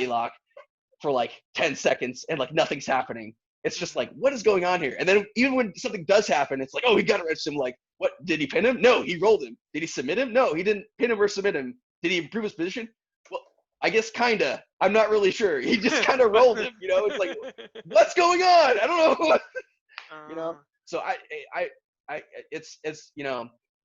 for like 10 seconds and like nothing's happening. It's just like, Mhm. what is going on here? And then even when something does happen, it's like, oh, he got to wrench him. Like, what? Did he pin him? No, he rolled him. Did he submit him? No, he didn't pin him or submit him. Did he improve his position? Well, I guess kinda. I'm not really sure. He just kind of rolled him. It's like, what's going on? I don't know. you know. uh, So I, it's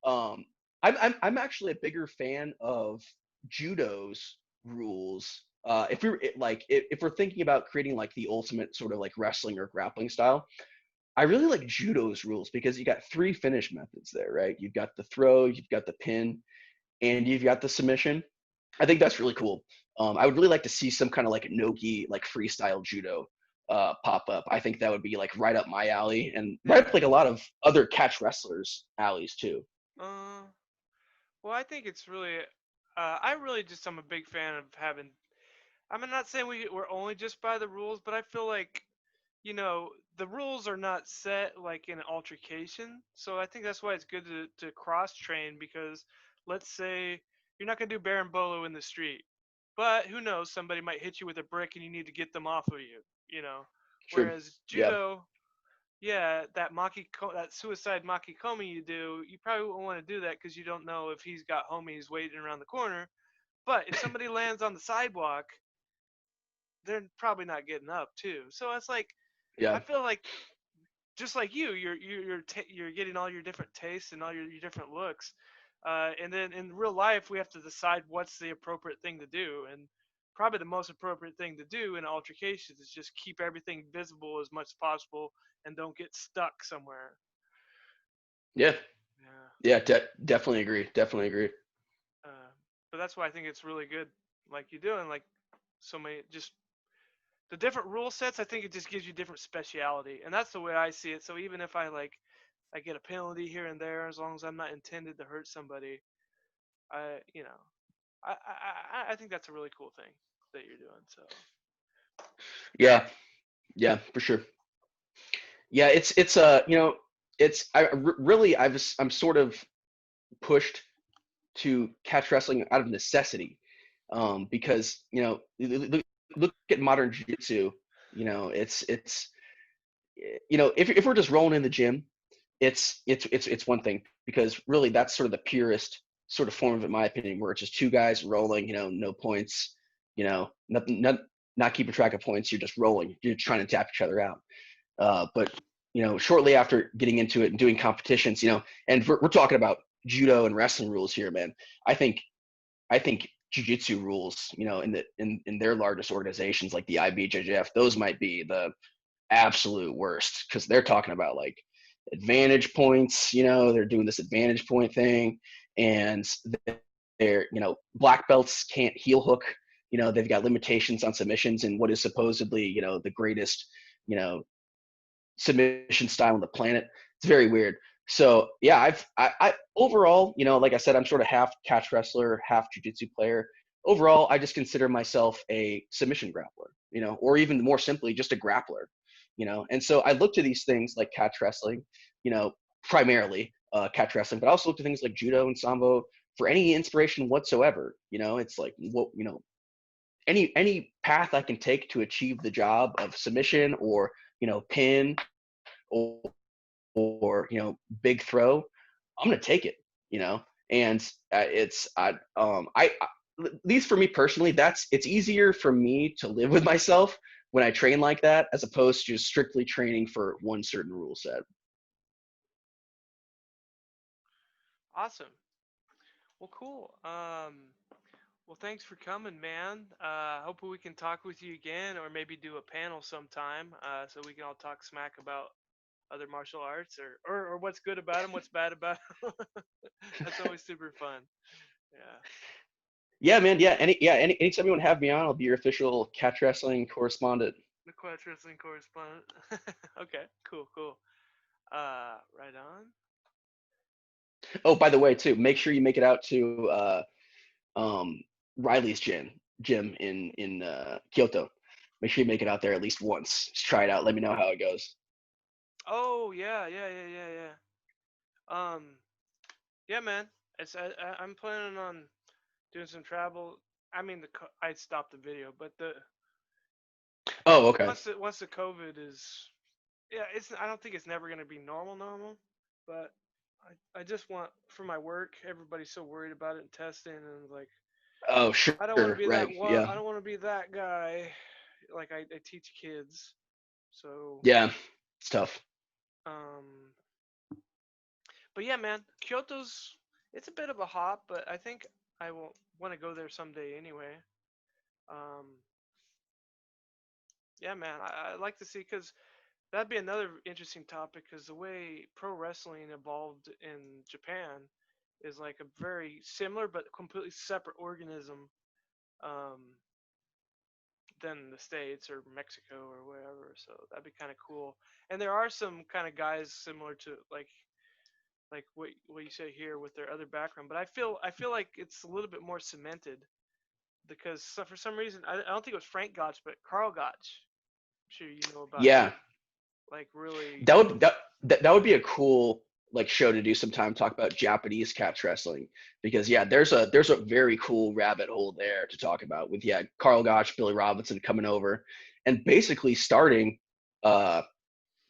um, I'm actually a bigger fan of judo's rules. If we're like if we're thinking about creating like the ultimate sort of like wrestling or grappling style, I really like judo's rules because you got three finish methods there, right? You've got the throw, you've got the pin, and you've got the submission. I think that's really cool. I would really like to see some kind of like nogi, like freestyle judo pop up. I think that would be like right up my alley and right up yeah. like a lot of other catch wrestlers' alleys too. Uh, well, I think it's really, I really just I'm a big fan of having. I'm not saying we're only just by the rules, but I feel like the rules are not set like in an altercation. So I think that's why it's good to cross train because let's say you're not gonna do berimbolo in the street, but who knows, somebody might hit you with a brick and you need to get them off of you, you know. True. Whereas Yeah. judo, yeah, that suicide makikomi you do, you probably won't want to do that because you don't know if he's got homies waiting around the corner. But if somebody lands on the sidewalk, they're probably not getting up too. So it's like I Yeah. feel like just like you're getting all your different tastes and all your different looks, and then in real life we have to decide what's the appropriate thing to do, and probably the most appropriate thing to do in altercations is just keep everything visible as much as possible and don't get stuck somewhere. Yeah. Yeah. Yeah. Definitely agree. Definitely agree. uh, but that's why I think it's really good, like you do, and like so many just the different rule sets. I think it just gives you different speciality, and that's the way I see it. So even if I get a penalty here and there, as long as I'm not intended to hurt somebody. I you know I think that's a really cool thing that you're doing. So Yeah. Yeah. For sure. Yeah. It's it's really I'm sort of pushed to catch wrestling out of necessity, because look at modern jiu-jitsu. It's if we're just rolling in the gym, it's one thing because really that's sort of the purest sort of form of it, in my opinion, where it's just two guys rolling, no points, nothing, not keeping track of points. You're just rolling. You're trying to tap each other out. But shortly after getting into it and doing competitions, and we're talking about judo and wrestling rules here, man. I think jiu-jitsu rules, in their largest organizations like the IBJJF, those might be the absolute worst because they're talking about like advantage points. They're doing this advantage point thing, and they're black belts can't heel hook. They've got limitations on submissions and what is supposedly the greatest you know submission style on the planet. It's very weird. So yeah, I overall, like I said, I'm sort of half catch wrestler, half jujitsu player. Overall, I just consider myself a submission grappler, or even more simply, just a grappler, And so I look to these things like catch wrestling, you know, primarily catch wrestling, but I also look to things like judo and sambo for any inspiration whatsoever. It's like what any path I can take to achieve the job of submission or pin or big throw, I'm gonna take it. You know, and it's at least for me personally, it's easier for me to live with myself when I train like that as opposed to just strictly training for one certain rule set. awesome. Well, cool. Well, thanks for coming, man. Hopefully we can talk with you again, or maybe do a panel sometime, so we can all talk smack about other martial arts, or what's good about them, what's bad about them. That's always super fun. Yeah. Yeah, man. Anytime you want to have me on, I'll be your official catch wrestling correspondent. The Quatch Wrestling correspondent. Okay, cool, cool. Right on. Oh, by the way, too, make sure you make it out to um, Riley's gym in Kyoto. Make sure you make it out there at least once. Just try it out. Let me know how it goes. Oh yeah, yeah, yeah, yeah, yeah. Yeah, man. I'm planning on doing some travel. I mean, I stopped the video, but Oh, okay. once the COVID is, yeah, it's I don't think it's never gonna be normal, but I just want for my work. Everybody's so worried about it and testing, and like Oh, I don't want to sure, be right, that one. yeah, I don't want to be that guy. Like I teach kids, so yeah, it's tough. um. But yeah, man, Kyoto's it's a bit of a hop, but I think I will want to go there someday anyway. Um. Yeah, man, I like to see because that'd be another interesting topic because the way pro wrestling evolved in Japan is like a very similar but completely separate organism um, than the States or Mexico or wherever. So that'd be kind of cool. And there are some kind of guys similar to like what you say here with their other background, but I feel like it's a little bit more cemented because for some reason I don't think it was Frank Gotch, but Carl Gotch. I'm sure you know about him. Yeah, Like really, that would be a cool like show to do sometime. Talk about Japanese catch wrestling because yeah, there's a very cool rabbit hole there to talk about with yeah Carl Gotch, Billy Robinson coming over, and basically starting uh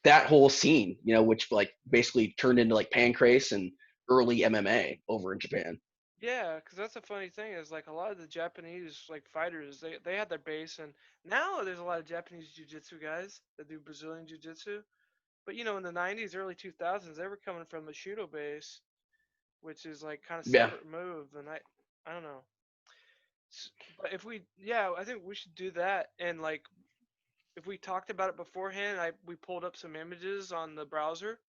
that whole scene, you know, which like basically turned into like Pancrase and early MMA over in Japan. yeah, because that's a funny thing is like a lot of the Japanese like fighters they had their base and now there's a lot of Japanese jiu-jitsu guys that do Brazilian jiu-jitsu. But in the 90s, early 2000s, they were coming from the Shudo base, which is like kind of Yeah. separate move and I don't know. But if we yeah, I think we should do that and like if we talked about it beforehand, we pulled up some images on the browser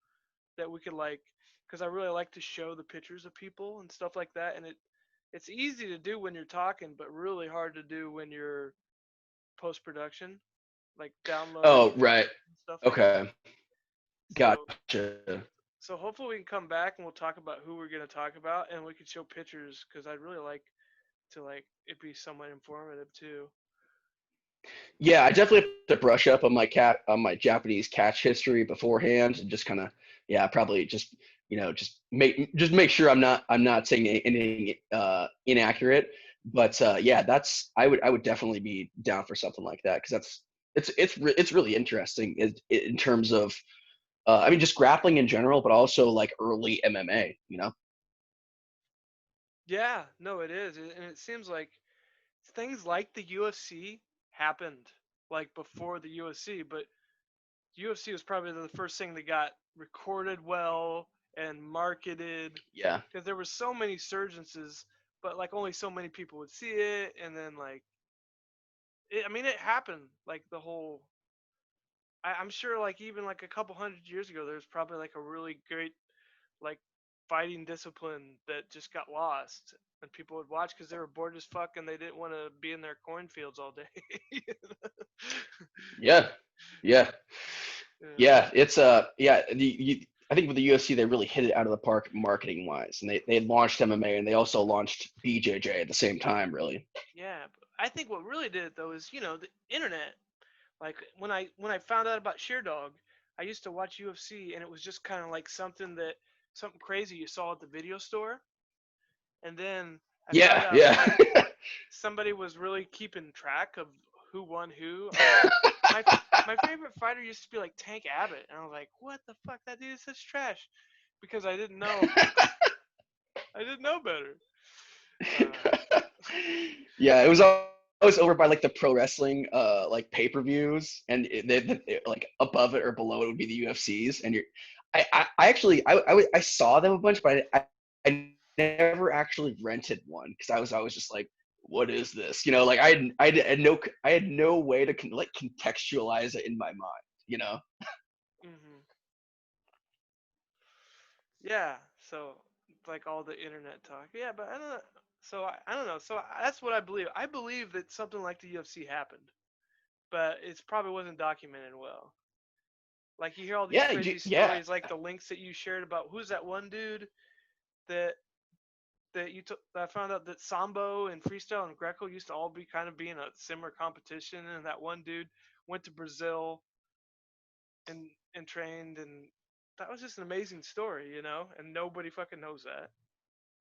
that we could like because I really like to show the pictures of people and stuff like that and it's easy to do when you're talking but really hard to do when you're post production like downloading Oh, right. and stuff like that. Okay. So Gotcha. so hopefully we can come back and we'll talk about who we're going to talk about and we can show pictures because I'd really like to like it be somewhat informative too. Yeah, I definitely have to brush up on my Japanese catch history beforehand and just kind of yeah, probably just just make sure I'm not saying anything inaccurate. But yeah, that's I would definitely be down for something like that because it's really interesting in terms of I mean just grappling in general, but also like early MMA. You know? Yeah, no, it is, and it seems like things like the UFC happened like before the UFC, but UFC was probably the first thing that got recorded well and marketed Yeah. because there were so many surgences, but like only so many people would see it, and then like I mean, it happened like the whole. I'm sure like even like a couple hundred years ago, there's probably like a really great like fighting discipline that just got lost, and people would watch because they were bored as fuck and they didn't want to be in their cornfields all day. Yeah. Yeah. Yeah. Yeah, it's yeah, I think with the UFC they really hit it out of the park marketing wise, and they launched MMA and they also launched BJJ at the same time, really. Yeah, but I think what really did it though is the internet. Like when I found out about Sheerdog, I used to watch UFC and it was just kind of like something crazy you saw at the video store, and then I found Yeah, out yeah. like somebody was really keeping track of who won who. Like my my favorite fighter used to be like Tank Abbott, and I was like, what the fuck? That dude is such trash, because I didn't know better. Uh, Yeah, it was always over by like the pro wrestling like pay-per-views and like above it or below it would be the UFCs and I actually I saw them a bunch but I never actually rented one because I was just like what is this? You know, like I had no way to like contextualize it in my mind, you know? hmm Yeah, so like all the internet talk. Yeah, but I don't know. So I don't know. So that's what I believe. I believe that something like the UFC happened, but it's probably wasn't documented well. Like you hear all these Yeah, crazy yeah. stories, like the links that you shared about who's that one dude that that you took. That I found out that Sambo and freestyle and Greco used to all be kind of being a similar competition, and that one dude went to Brazil and trained, and that was just an amazing story. And nobody fucking knows that.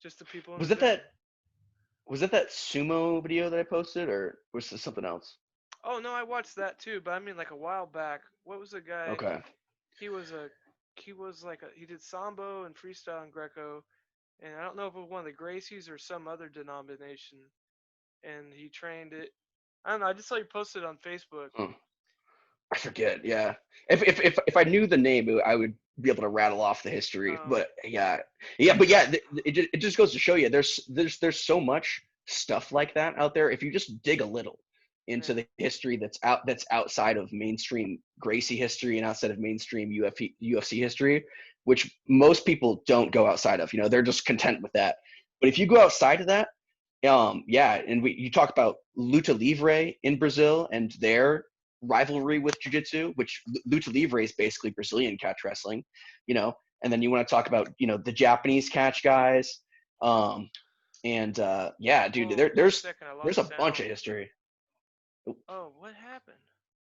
Just the people in Was the it gym. that sumo video that I posted or was this something else? Oh no, I watched that too, but I mean like a while back. What was the guy? Okay. He was a he was like he did sambo and freestyle and Greco, and I don't know if it was one of the Gracies or some other denomination. and he trained it. I don't know. I just saw you posted on Facebook. Huh. I forget. Yeah, if I knew the name, I would be able to rattle off the history. Oh, But yeah, yeah, but yeah, it just goes to show you there's so much stuff like that out there. If you just dig a little into yeah. the history that's outside of mainstream Gracie history and outside of mainstream UFC history, which most people don't go outside of. They're just content with that. But if you go outside of that, yeah, and you talk about luta livre in Brazil and their rivalry with jiu-jitsu, which luta livre is basically Brazilian catch wrestling, you know, and then you want to talk about the Japanese catch guys, um, and yeah, dude, Whoa, just a second. I there's lost a bunch of sound. history. Oh, what happened?